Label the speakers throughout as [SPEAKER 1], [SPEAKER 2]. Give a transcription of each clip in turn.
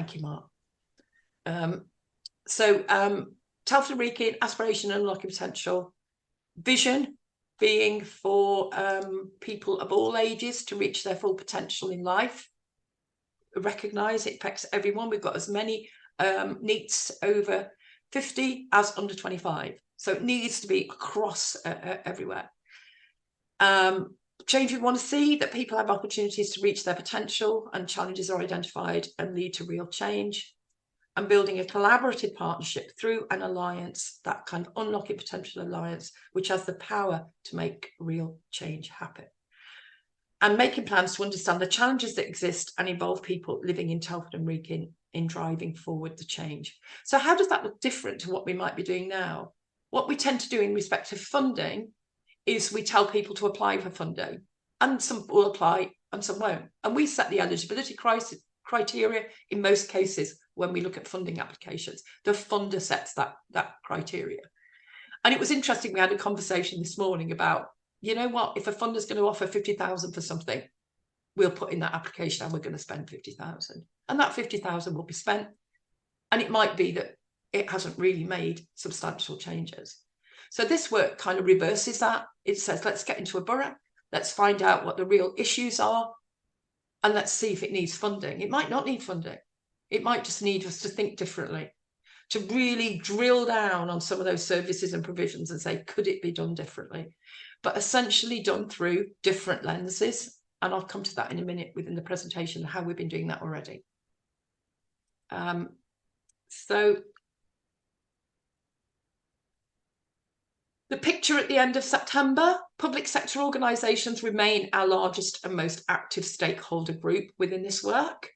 [SPEAKER 1] Thank you, Mark. Telford and Wrekin, aspiration and unlocking potential. Vision being for people of all ages to reach their full potential in life. Recognise it affects everyone. We've got as many NEETs over 50 as under 25. So it needs to be across everywhere. Change we want to see, that people have opportunities to reach their potential and challenges are identified and lead to real change. And building a collaborative partnership through an alliance, that kind of unlocking potential alliance, which has the power to make real change happen. And making plans to understand the challenges that exist and involve people living in Telford and Wrekin in driving forward the change. So how does that look different to what we might be doing now? What we tend to do in respect of funding is we tell people to apply for funding, and some will apply and some won't. And we set the eligibility criteria in most cases when we look at funding applications. The funder sets that criteria. And it was interesting, we had a conversation this morning about, you know what, if a funder's going to offer 50,000 for something, we'll put in that application and we're going to spend 50,000. And that 50,000 will be spent. And it might be that it hasn't really made substantial changes. So this work kind of reverses that. It says, let's get into a borough, let's find out what the real issues are, and let's see if it needs funding. It might not need funding. It might just need us to think differently, to really drill down on some of those services and provisions and say, could it be done differently? But essentially done through different lenses. And I'll come to that in a minute within the presentation, how we've been doing that already. So the picture at the end of September, public sector organisations remain our largest and most active stakeholder group within this work.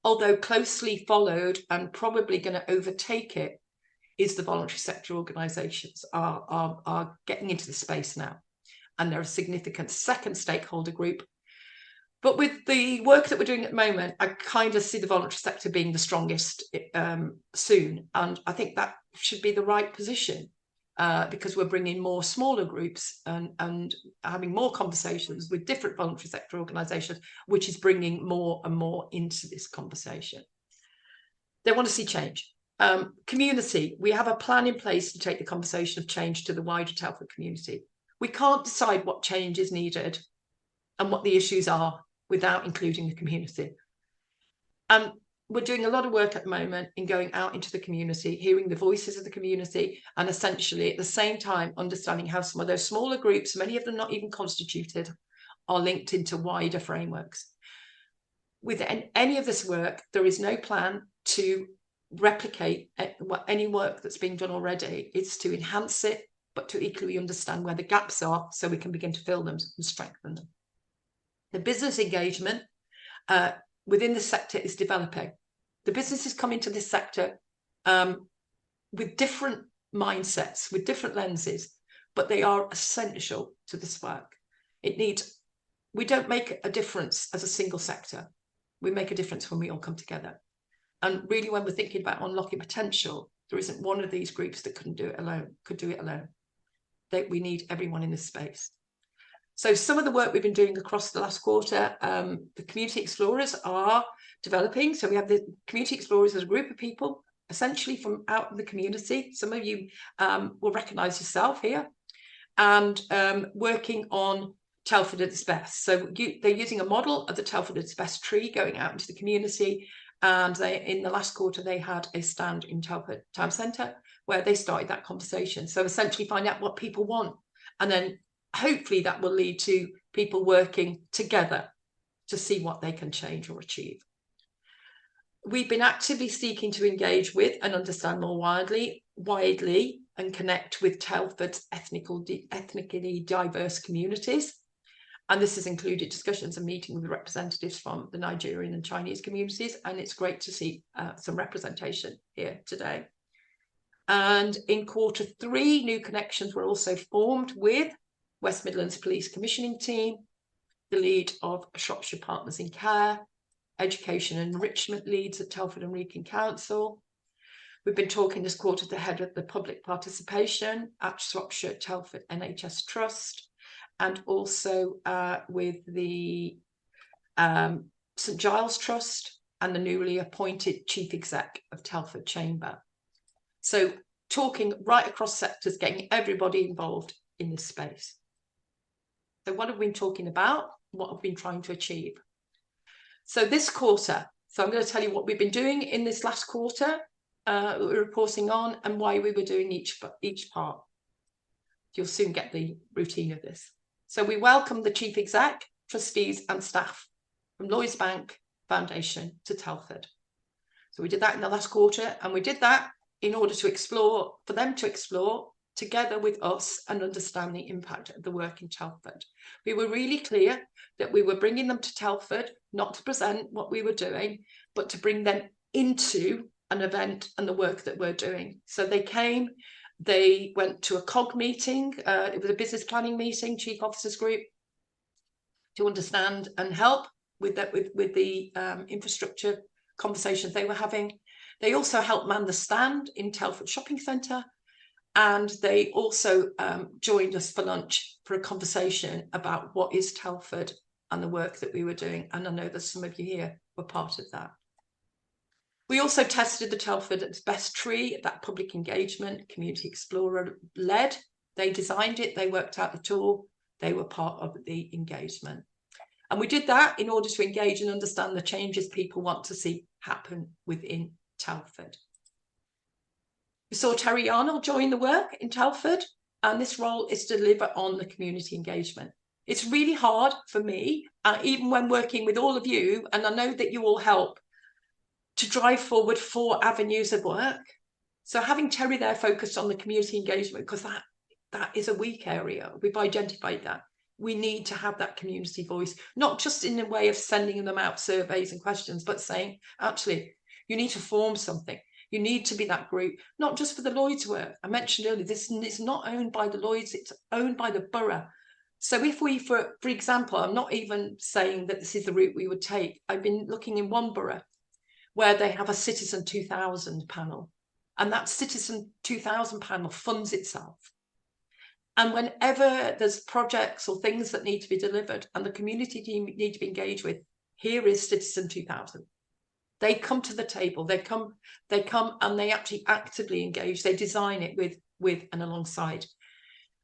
[SPEAKER 1] Although closely followed and probably going to overtake it is the voluntary sector organisations are getting into the space now. And they're a significant second stakeholder group. But with the work that we're doing at the moment, I kind of see the voluntary sector being the strongest soon. And I think that should be the right position because we're bringing more smaller groups and having more conversations with different voluntary sector organisations, which is bringing more and more into this conversation. They want to see change. Community, we have a plan in place to take the conversation of change to the wider Telford community. We can't decide what change is needed and what the issues are without including the community. And we're doing a lot of work at the moment in going out into the community, hearing the voices of the community, and essentially at the same time understanding how some of those smaller groups, many of them not even constituted, are linked into wider frameworks. With any of this work, there is no plan to replicate any work that's being done already. It's to enhance it, but to equally understand where the gaps are so we can begin to fill them and strengthen them. The business engagement within the sector is developing. The businesses come into this sector with different mindsets, with different lenses, but they are essential to this work. We don't make a difference as a single sector. We make a difference when we all come together. And really, when we're thinking about unlocking potential, there isn't one of these groups that could do it alone. We need everyone in this space. So some of the work we've been doing across the last quarter, the community explorers are developing. So we have the community explorers as a group of people, essentially from out in the community. Some of you will recognise yourself here, and working on Telford at its best. So they're using a model of the Telford at its best tree going out into the community. And in the last quarter, they had a stand in Telford Town Centre where they started that conversation. So essentially find out what people want, and then hopefully that will lead to people working together to see what they can change or achieve. We've been actively seeking to engage with and understand more widely and connect with Telford's ethnically diverse communities. And this has included discussions and meetings with representatives from the Nigerian and Chinese communities. And it's great to see some representation here today. And in quarter 3, new connections were also formed with West Midlands Police Commissioning Team, the lead of Shropshire Partners in Care, education and enrichment leads at Telford and Wrekin Council. We've been talking this quarter to the head of the public participation at Shropshire Telford NHS Trust, and also with the St Giles Trust and the newly appointed Chief Exec of Telford Chamber. So talking right across sectors, getting everybody involved in this space. So what have we been talking about? What have we been trying to achieve? So this quarter, so I'm going to tell you what we've been doing in this last quarter, we're reporting on, and why we were doing each part. You'll soon get the routine of this. So we welcome the Chief Exec, trustees and staff from Lloyds Bank Foundation to Telford. So we did that in the last quarter, and we did that in order to explore, for them to explore together with us and understand the impact of the work in Telford. We were really clear that we were bringing them to Telford, not to present what we were doing, but to bring them into an event and the work that we're doing. So they came, they went to a COG meeting, it was a business planning meeting, Chief Officers Group, to understand and help with that, with the infrastructure conversations they were having. They also helped man the stand in Telford Shopping Centre, and they also joined us for lunch for a conversation about what is Telford and the work that we were doing. And I know that some of you here were part of that. We also tested the Telford Best Tree, that public engagement, Community Explorer led. They designed it, they worked out the tool, they were part of the engagement. And we did that in order to engage and understand the changes people want to see happen within Telford. We saw Terry Arnold join the work in Telford, and this role is to deliver on the community engagement. It's really hard for me, even when working with all of you, and I know that you all help, to drive forward 4 avenues of work. So having Terry there focused on the community engagement, because that is a weak area. We've identified that. We need to have that community voice, not just in a way of sending them out surveys and questions, but saying, actually, you need to form something. You need to be that group, not just for the Lloyds work. I mentioned earlier, this is not owned by the Lloyds, it's owned by the borough. So if we, for example, I'm not even saying that this is the route we would take. I've been looking in one borough where they have a Citizen 2000 panel, and that Citizen 2000 panel funds itself. And whenever there's projects or things that need to be delivered and the community team need to be engaged with, here is Citizen 2000. They come to the table, they come and they actually actively engage. They design it with and alongside.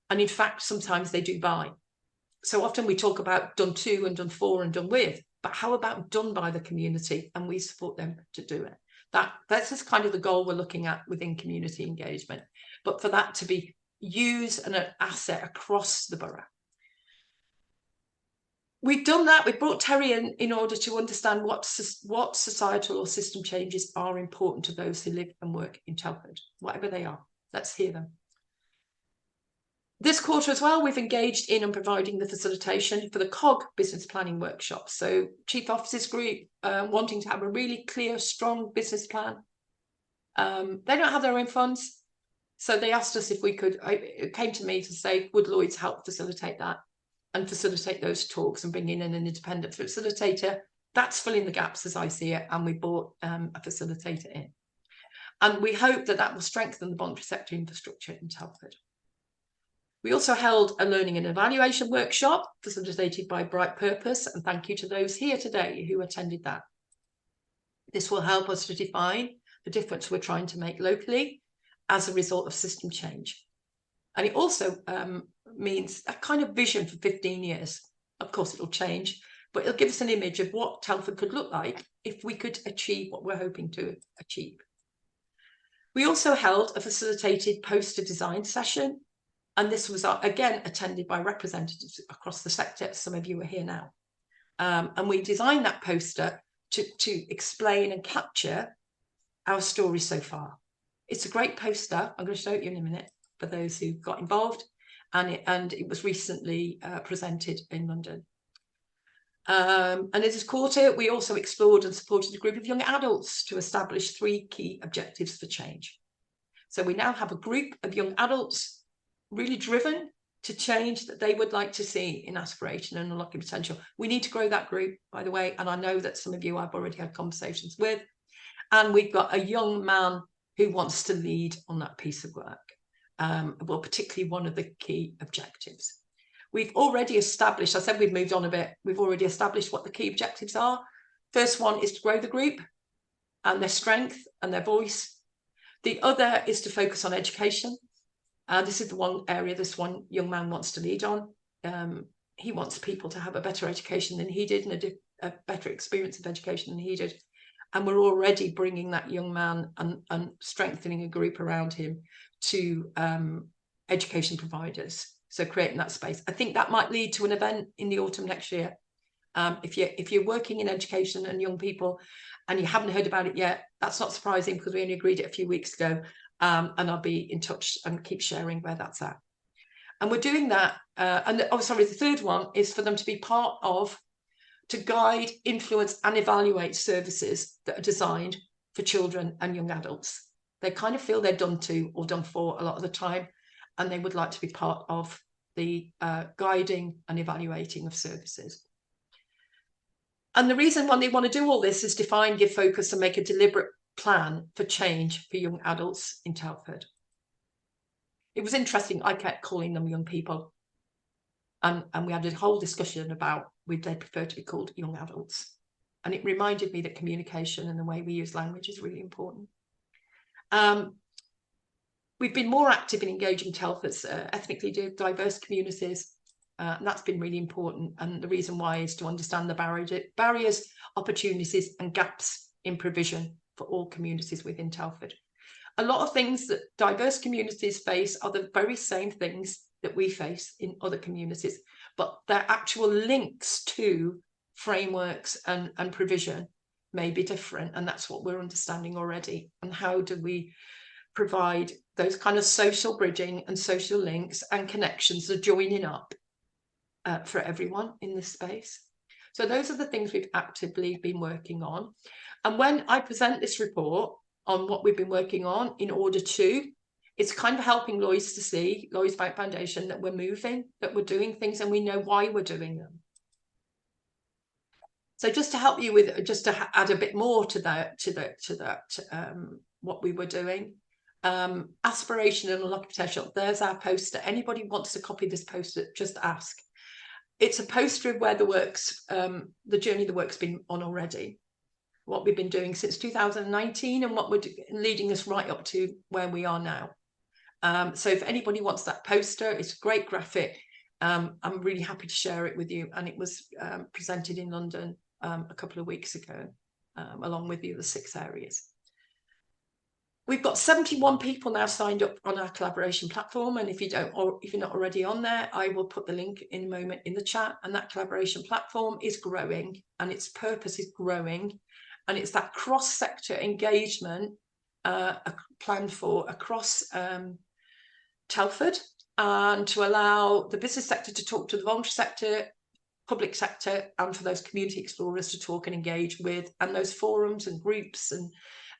[SPEAKER 1] And in fact, sometimes they do buy. So often we talk about done to and done for and done with, but how about done by the community? And we support them to do it. That's just kind of the goal we're looking at within community engagement. But for that to be used and an asset across the borough. We've done that. We've brought Terry in order to understand what societal or system changes are important to those who live and work in Telford, whatever they are. Let's hear them. This quarter as well, we've engaged in and providing the facilitation for the COG business planning workshop. So Chief Officers Group wanting to have a really clear, strong business plan. They don't have their own funds. So they asked us if we could, it came to me to say, would Lloyds help facilitate that and facilitate those talks and bring in an independent facilitator? That's filling the gaps as I see it. And we brought a facilitator in. And we hope that that will strengthen the voluntary sector infrastructure in Telford. We also held a learning and evaluation workshop facilitated by Bright Purpose, and thank you to those here today who attended that. This will help us to define the difference we're trying to make locally as a result of system change. And it also means a kind of vision for 15 years. Of course, it'll change, but it'll give us an image of what Telford could look like if we could achieve what we're hoping to achieve. We also held a facilitated poster design session. And this was, again, attended by representatives across the sector. Some of you are here now. And we designed that poster to explain and capture our story so far. It's a great poster. I'm going to show it you in a minute for those who got involved. And it was recently presented in London. And in this quarter, we also explored and supported a group of young adults to establish 3 key objectives for change. So we now have a group of young adults really driven to change that they would like to see in aspiration and unlocking potential. We need to grow that group, by the way, and I know that some of you I've already had conversations with. And we've got a young man who wants to lead on that piece of work. Well, particularly one of the key objectives. We've already established, I said we've moved on a bit, we've already established what the key objectives are. First one is to grow the group. and their strength and their voice. The other is to focus on education. This is the one area this one young man wants to lead on. He wants people to have a better education than he did and a better experience of education than he did. And we're already bringing that young man and strengthening a group around him to education providers. So creating that space. I think that might lead to an event in the autumn next year. If you're working in education and young people and you haven't heard about it yet, that's not surprising because we only agreed it a few weeks ago. And I'll be in touch and keep sharing where that's at. And we're doing that. The third one is for them to be part of, to guide, influence and evaluate services that are designed for children and young adults. They kind of feel they're done to or done for a lot of the time, and they would like to be part of the guiding and evaluating of services. And the reason why they want to do all this is define, give focus and make a deliberate plan for change for young adults in Telford. It was interesting, I kept calling them young people. And we had a whole discussion about would they prefer to be called young adults. And it reminded me that communication and the way we use language is really important. We've been more active in engaging Telford's ethnically diverse communities. And that's been really important. And the reason why is to understand the barriers, opportunities and gaps in provision for all communities within Telford. A lot of things that diverse communities face are the very same things that we face in other communities, but their actual links to frameworks and provision may be different. And that's what we're understanding already. And how do we provide those kind of social bridging and social links and connections that are joining up for everyone in this space. So those are the things we've actively been working on. And when I present this report on what we've been working on in order to, it's kind of helping Lloyds to see, Lloyds Bank Foundation, that we're moving, that we're doing things and we know why we're doing them. So just to help you with, just to add a bit more to that, what we were doing, aspiration and unlock potential. There's our poster. Anybody wants to copy this poster, just ask. It's a poster of where the work's, the journey the work's been on already, what we've been doing since 2019 and what we're leading us right up to where we are now. So if anybody wants that poster, it's a great graphic. I'm really happy to share it with you. And it was presented in London a couple of weeks ago, along with the other 6 areas. We've got 71 people now signed up on our collaboration platform. And if you don't, or if you're not already on there, I will put the link in a moment in the chat. And that collaboration platform is growing and its purpose is growing. And it's that cross-sector engagement planned for across Telford, and to allow the business sector to talk to the voluntary sector, public sector, and for those community explorers to talk and engage with, and those forums and groups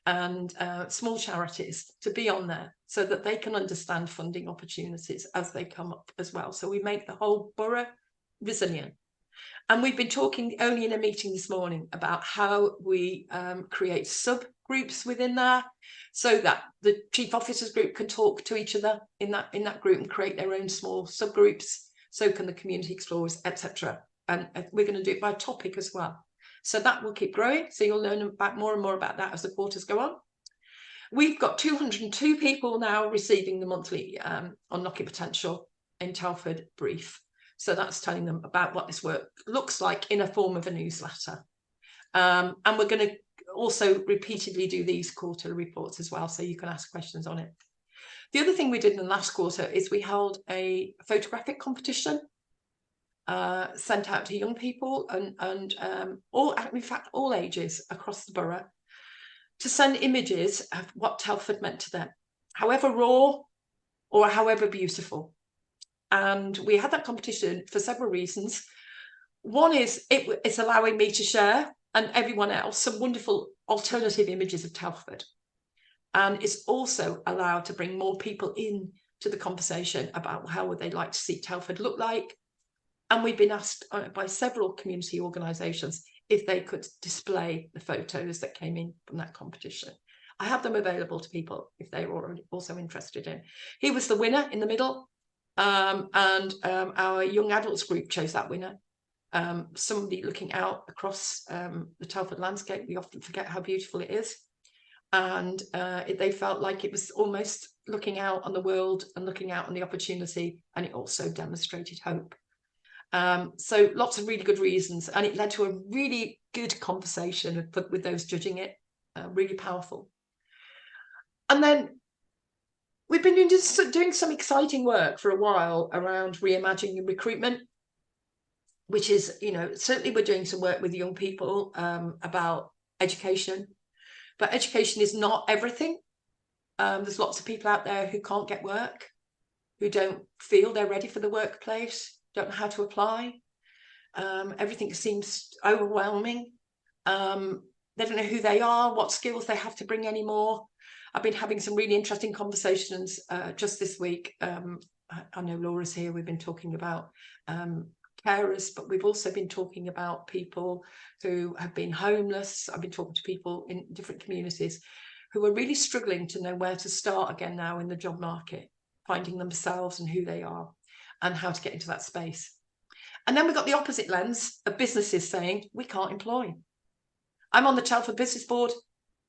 [SPEAKER 1] and small charities to be on there so that they can understand funding opportunities as they come up as well. So we make the whole borough resilient. And we've been talking only in a meeting this morning about how we create subgroups within there so that the chief officers group can talk to each other in that group and create their own small subgroups. So can the community explorers, etc. And we're going to do it by topic as well. So that will keep growing. So you'll learn about more and more about that as the quarters go on. We've got 202 people now receiving the monthly Unlocking Potential in Telford brief. So that's telling them about what this work looks like in a form of a newsletter. And we're going to also repeatedly do these quarterly reports as well, so you can ask questions on it. The other thing we did in the last quarter is we held a photographic competition sent out to young people and in fact, all ages across the borough to send images of what Telford meant to them, however raw or however beautiful. And we had that competition for several reasons. One is it's allowing me to share and everyone else some wonderful alternative images of Telford. And it's also allowed to bring more people in to the conversation about how would they like to see Telford look like. And we've been asked by several community organisations if they could display the photos that came in from that competition. I have them available to people if they were also interested in. He was the winner in the middle. Our young adults group chose that winner. Somebody looking out across the Telford landscape. We often forget how beautiful it is. and they felt like it was almost looking out on the world and looking out on the opportunity, and it also demonstrated hope. So lots of really good reasons, and it led to a really good conversation with those judging it, really powerful. And then we've been doing some exciting work for a while around reimagining recruitment, which is, certainly we're doing some work with young people about education, but education is not everything. There's lots of people out there who can't get work, who don't feel they're ready for the workplace, don't know how to apply. Everything seems overwhelming. They don't know who they are, what skills they have to bring anymore. I've been having some really interesting conversations just this week. I know Laura's here. We've been talking about carers, but we've also been talking about people who have been homeless. I've been talking to people in different communities who are really struggling to know where to start again now in the job market, finding themselves and who they are and how to get into that space. And then we've got the opposite lens of businesses saying, we can't employ. I'm on the Telford Business Board.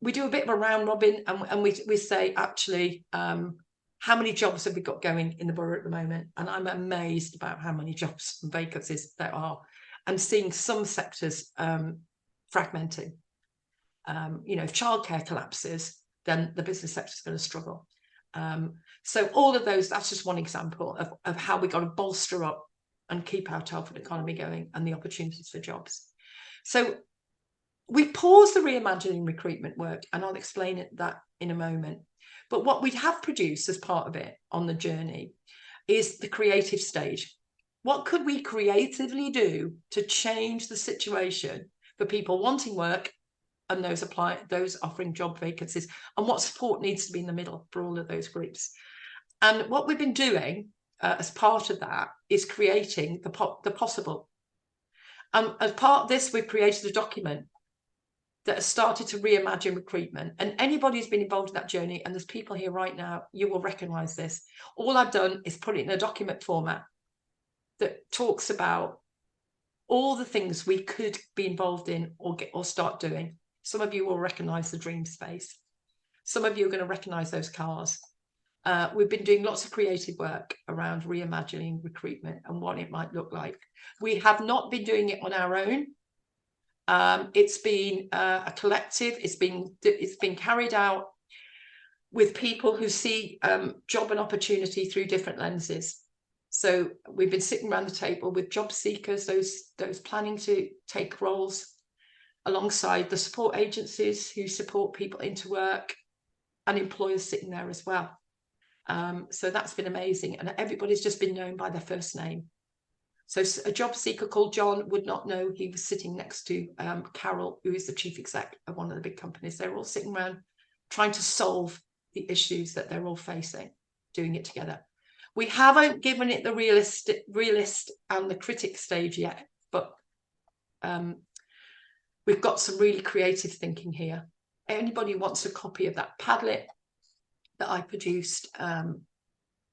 [SPEAKER 1] We do a bit of a round robin, and we say, actually, how many jobs have we got going in the borough at the moment? And I'm amazed about how many jobs and vacancies there are, and seeing some sectors fragmenting. If childcare collapses, then the business sector is going to struggle. So all of those, that's just one example of how we've got to bolster up and keep our Telford economy going and the opportunities for jobs. So we paused the reimagining recruitment work, and I'll explain that in a moment. But what we have produced as part of it on the journey is the creative stage. What could we creatively do to change the situation for people wanting work and those offering job vacancies, and what support needs to be in the middle for all of those groups? And what we've been doing as part of that is creating the possible. As part of this, we've created a document that has started to reimagine recruitment. And anybody who's been involved in that journey, and there's people here right now, you will recognise this. All I've done is put it in a document format that talks about all the things we could be involved in or start doing. Some of you will recognise the dream space. Some of you are going to recognise those cars. We've been doing lots of creative work around reimagining recruitment and what it might look like. We have not been doing it on our own. It's been a collective. It's been carried out with people who see job and opportunity through different lenses. So we've been sitting around the table with job seekers, those planning to take roles, alongside the support agencies who support people into work, and employers sitting there as well. So that's been amazing, and everybody's just been known by their first name. So a job seeker called John would not know he was sitting next to Carol, who is the chief exec of one of the big companies. They're all sitting around trying to solve the issues that they're all facing, doing it together. We haven't given it the realist and the critic stage yet, but we've got some really creative thinking here. Anybody who wants a copy of that Padlet that I produced,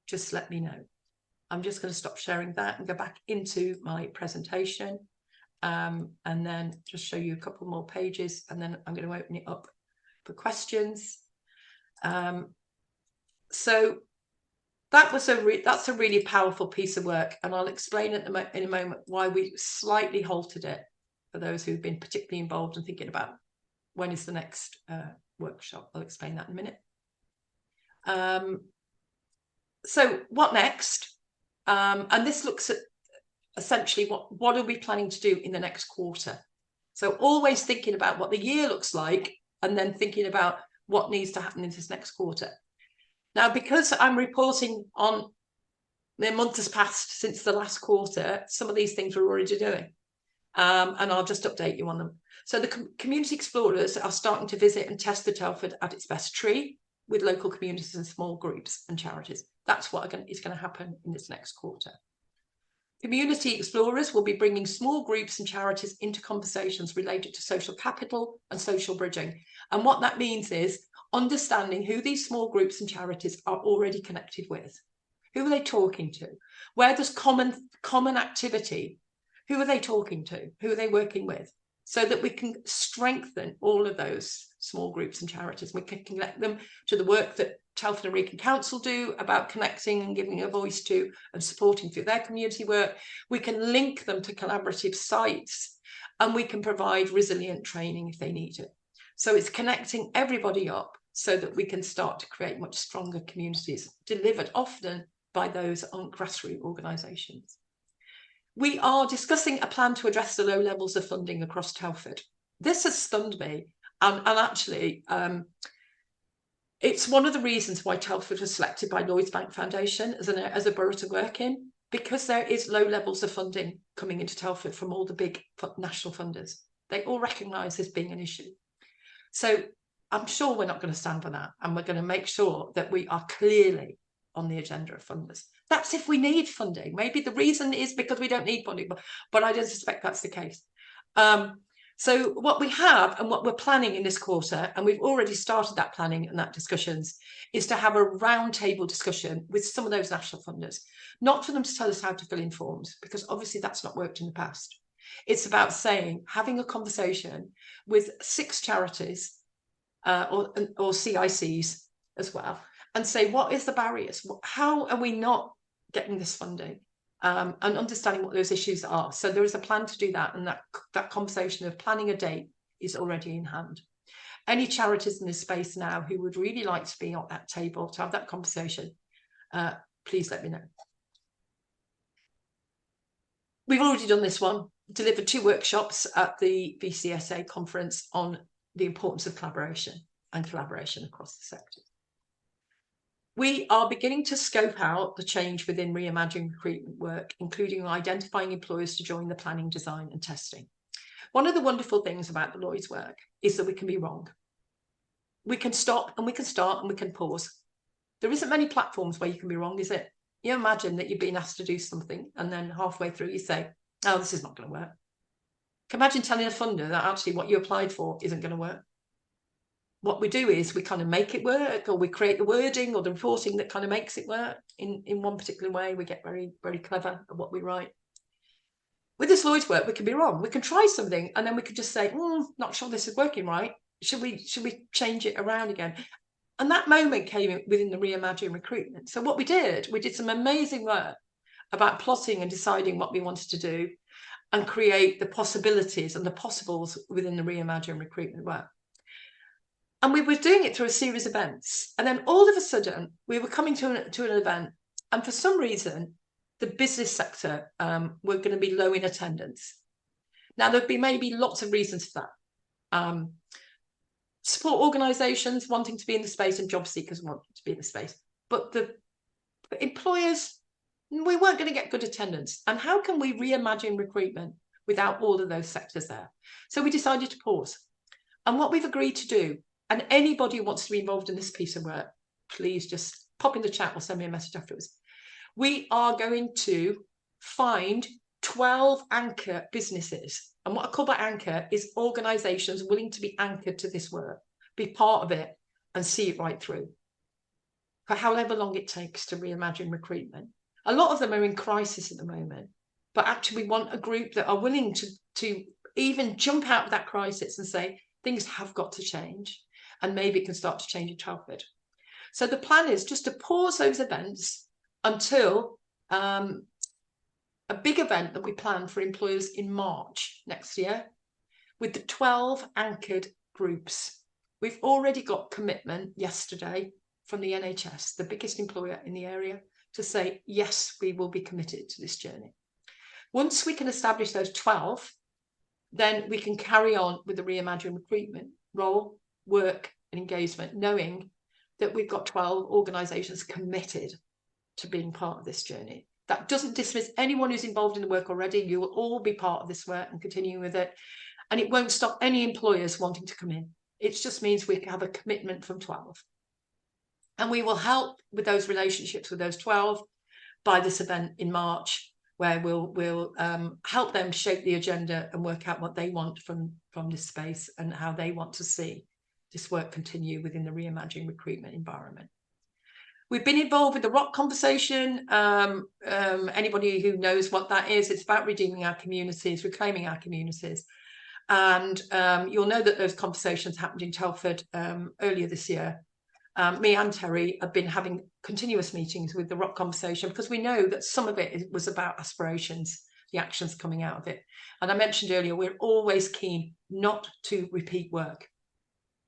[SPEAKER 1] just let me know. I'm just going to stop sharing that and go back into my presentation, and then just show you a couple more pages, and then I'm going to open it up for questions. So that's a really powerful piece of work, and I'll explain in a moment why we slightly halted it for those who've been particularly involved and thinking about when is the next workshop. I'll explain that in a minute. So what next? And this looks at essentially what are we planning to do in the next quarter. So always thinking about what the year looks like, and then thinking about what needs to happen in this next quarter. Now, because I'm reporting on the month has passed since the last quarter, some of these things we're already doing, and I'll just update you on them. So the community explorers are starting to visit and test the Telford at its best tree with local communities and small groups and charities. That's what is going to happen in this next quarter. Community explorers will be bringing small groups and charities into conversations related to social capital and social bridging. And what that means is understanding who these small groups and charities are already connected with. Who are they talking to? Where there's common activity, who are they talking to? Who are they working with? so that we can strengthen all of those small groups and charities. We can connect them to the work that Telford and Wrekin Council do about connecting and giving a voice to and supporting through their community work. We can link them to collaborative sites, and we can provide resilient training if they need it. So it's connecting everybody up so that we can start to create much stronger communities, delivered often by those on grassroots organisations. We are discussing a plan to address the low levels of funding across Telford. This has stunned me, and actually it's one of the reasons why Telford was selected by Lloyds Bank Foundation as a borough to work in, because there is low levels of funding coming into Telford from all the big national funders. They all recognise this being an issue. So I'm sure we're not going to stand for that, and we're going to make sure that we are clearly on the agenda of funders. That's if we need funding. Maybe the reason is because we don't need funding, but I don't suspect that's the case. So what we have and what we're planning in this quarter, and we've already started that planning and that discussions, is to have a roundtable discussion with some of those national funders, not for them to tell us how to fill in forms, because obviously that's not worked in the past. It's about having a conversation with 6 charities or CICs as well, and say, what is the barriers? How are we not getting this funding? And understanding what those issues are. So there is a plan to do that, and that conversation of planning a date is already in hand. Any charities in this space now who would really like to be at that table to have that conversation, please let me know. We've already done this one, delivered 2 workshops at the BCSA conference on the importance of collaboration across the sector. We are beginning to scope out the change within reimagining recruitment work, including identifying employers to join the planning, design and testing. One of the wonderful things about the Lloyds work is that we can be wrong. We can stop and we can start and we can pause. There isn't many platforms where you can be wrong, is it? You imagine that you've been asked to do something and then halfway through you say, oh, this is not going to work. Imagine telling a funder that actually what you applied for isn't going to work. What we do is we kind of make it work, or we create the wording or the reporting that kind of makes it work in one particular way. We get very, very clever at what we write. With this Lloyds work, we can be wrong. We can try something and then we could just say, not sure this is working right. Should we change it around again? And that moment came within the reimagining recruitment. So what we did some amazing work about plotting and deciding what we wanted to do and create the possibilities and the possibles within the reimagining recruitment work. And we were doing it through a series of events. And then all of a sudden, we were coming to an event. And for some reason, the business sector were going to be low in attendance. Now, there'd be maybe lots of reasons for that. Support organisations wanting to be in the space and job seekers wanting to be in the space. But the employers, we weren't going to get good attendance. And how can we reimagine recruitment without all of those sectors there? So we decided to pause. And what we've agreed to do, and anybody who wants to be involved in this piece of work, please just pop in the chat or send me a message afterwards. We are going to find 12 anchor businesses. And what I call by anchor is organisations willing to be anchored to this work, be part of it and see it right through for however long it takes to reimagine recruitment. A lot of them are in crisis at the moment, but actually we want a group that are willing to even jump out of that crisis and say, things have got to change. And maybe it can start to change in Telford. So the plan is just to pause those events until a big event that we plan for employers in March next year with the 12 anchored groups. We've already got commitment yesterday from the NHS, the biggest employer in the area, to say, yes, we will be committed to this journey. Once we can establish those 12, then we can carry on with the reimagined recruitment role, work and engagement, knowing that we've got 12 organisations committed to being part of this journey. That doesn't dismiss anyone who's involved in the work already. You will all be part of this work and continue with it. And it won't stop any employers wanting to come in. It just means we have a commitment from 12. And we will help with those relationships with those 12 by this event in March, where we'll help them shape the agenda and work out what they want from this space and how they want to see this work continue within the reimagining recruitment environment. We've been involved with the ROC conversation. Anybody who knows what that is, it's about redeeming our communities, reclaiming our communities. And you'll know that those conversations happened in Telford earlier this year. Me and Terry have been having continuous meetings with the Rock Conversation, because we know that some of it was about aspirations, the actions coming out of it. And I mentioned earlier, we're always keen not to repeat work.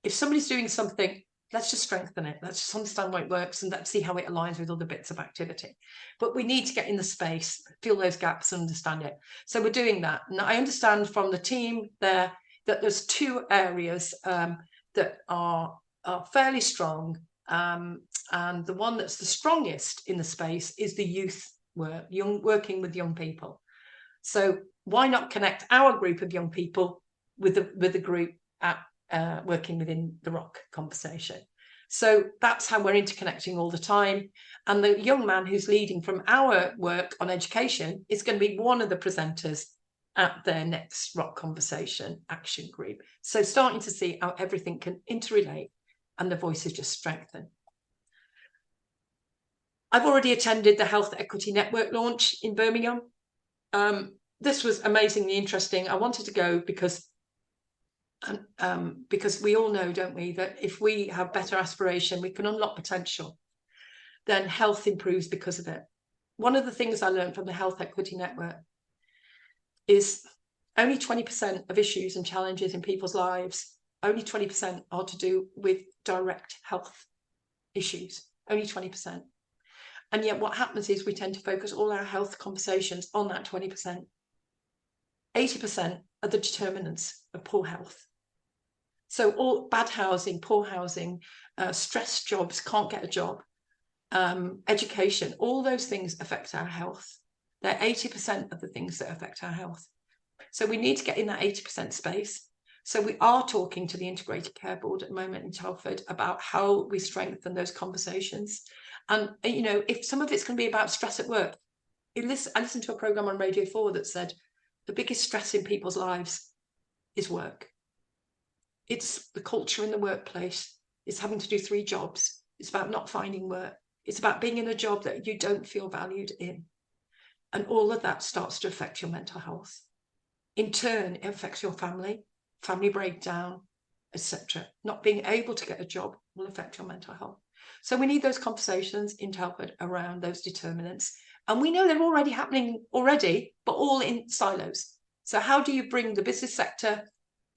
[SPEAKER 1] If somebody's doing something, let's just strengthen it. Let's just understand why it works, and let's see how it aligns with other bits of activity. But we need to get in the space, fill those gaps and understand it. So we're doing that. And I understand from the team there that there's two areas that are fairly strong. And the one that's the strongest in the space is the youth work, working with young people. So why not connect our group of young people with the group at working within the Rock Conversation? So that's how we're interconnecting all the time. And the young man who's leading from our work on education is going to be one of the presenters at their next Rock Conversation action group. So starting to see how everything can interrelate and the voices just strengthen. I've already attended the Health Equity Network launch in Birmingham. This was amazingly interesting. I wanted to go because we all know, don't we, that if we have better aspiration, we can unlock potential, then health improves because of it. One of the things I learned from the Health Equity Network is only 20% of issues and challenges in people's lives, only 20% are to do with direct health issues, only 20%. And yet what happens is we tend to focus all our health conversations on that 20%. 80% are the determinants of poor health. So all bad housing, poor housing, stress jobs, can't get a job, education, all those things affect our health. They're 80% of the things that affect our health. So we need to get in that 80% space. So we are talking to the Integrated Care Board at the moment in Telford about how we strengthen those conversations. And, you know, if some of it's going to be about stress at work, I listened to a programme on Radio 4 that said the biggest stress in people's lives is work. It's the culture in the workplace. It's having to do 3 jobs. It's about not finding work. It's about being in a job that you don't feel valued in. And all of that starts to affect your mental health. In turn, it affects your family breakdown, etc. Not being able to get a job will affect your mental health. So we need those conversations in Telford around those determinants. And we know they're already happening but all in silos. So how do you bring the business sector,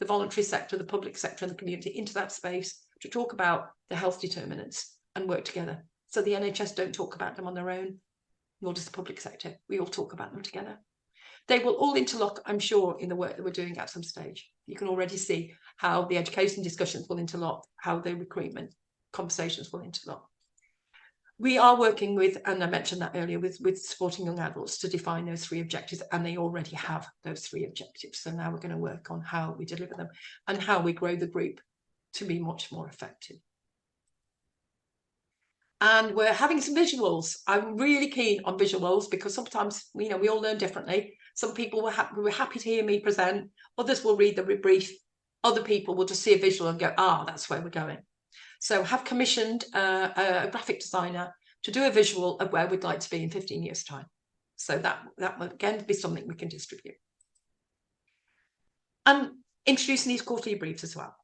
[SPEAKER 1] the voluntary sector, the public sector and the community into that space to talk about the health determinants and work together? So the NHS don't talk about them on their own, nor does the public sector. We all talk about them together. They will all interlock, I'm sure, in the work that we're doing at some stage. You can already see how the education discussions will interlock, how the recruitment conversations will interlock. We are working with, and I mentioned that earlier, with supporting young adults to define those 3 objectives, and they already have those 3 objectives. So now we're going to work on how we deliver them and how we grow the group to be much more effective. And we're having some visuals. I'm really keen on visuals because sometimes, you know, we all learn differently. Some people were happy to hear me present. Others will read the brief. Other people will just see a visual and go, that's where we're going. So have commissioned a graphic designer to do a visual of where we'd like to be in 15 years' time. So that will again be something we can distribute. And introducing these quarterly briefs as well,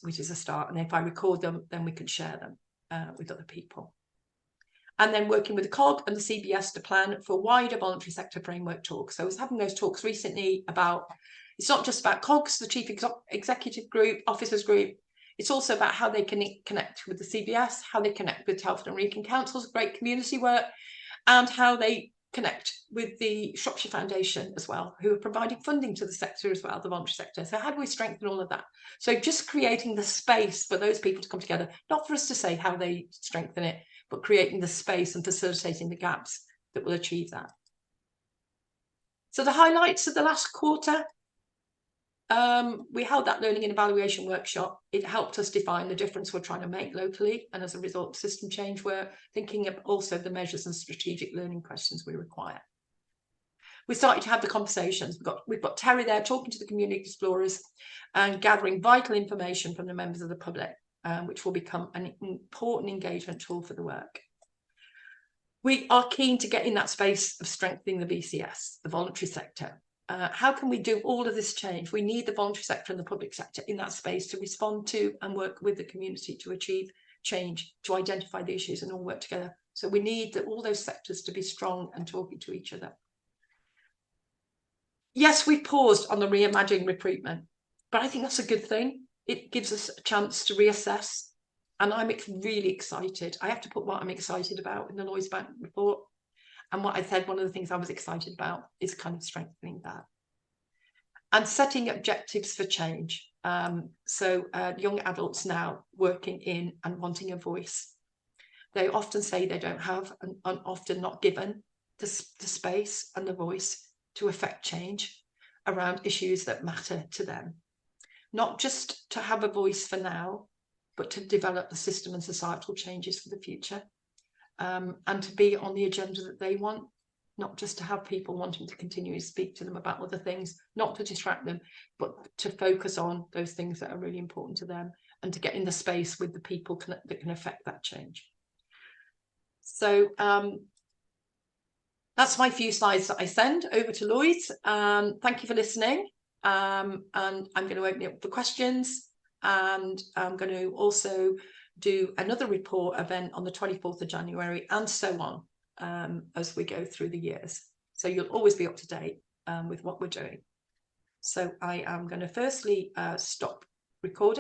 [SPEAKER 1] which is a start. And if I record them, then we can share them with other people. And then working with the COG and the CBS to plan for wider voluntary sector framework talks. So I was having those talks recently about, it's not just about COGs, the Chief Executive Group, Officers Group. It's also about how they can connect with the CBS, how they connect with Telford and Wrekin Council's great community work, and how they connect with the Shropshire Foundation as well, who are providing funding to the sector as well, the voluntary sector. So how do we strengthen all of that? So just creating the space for those people to come together, not for us to say how they strengthen it, but creating the space and facilitating the gaps that will achieve that. So the highlights of the last quarter, we held that learning and evaluation workshop. It helped us define the difference we're trying to make locally, and as a result of system change, we're thinking of also the measures and strategic learning questions we require. We started to have the conversations. We've got Terry there talking to the community explorers and gathering vital information from the members of the public, which will become an important engagement tool for the work. We are keen to get in that space of strengthening the VCS, the voluntary sector, How can we do all of this change? We need the voluntary sector and the public sector in that space to respond to and work with the community to achieve change, to identify the issues and all work together. So we need all those sectors to be strong and talking to each other. Yes, we paused on the reimagining recruitment, but I think that's a good thing. It gives us a chance to reassess, and I'm really excited. I have to put what I'm excited about in the Lloyds Bank report. And what I said, one of the things I was excited about is kind of strengthening that. And setting objectives for change. Young adults now working in and wanting a voice. They often say they don't have and often not given the space and the voice to affect change around issues that matter to them. Not just to have a voice for now, but to develop the system and societal changes for the future. And to be on the agenda that they want, not just to have people wanting to continue to speak to them about other things, not to distract them, but to focus on those things that are really important to them and to get in the space with the people that can affect that change. So that's my few slides that I send over to Lloyds. Thank you for listening. And I'm going to open it up for questions, and I'm going to also do another report event on the 24th of January and so on as we go through the years. So you'll always be up to date with what we're doing. So I am going to firstly stop recording.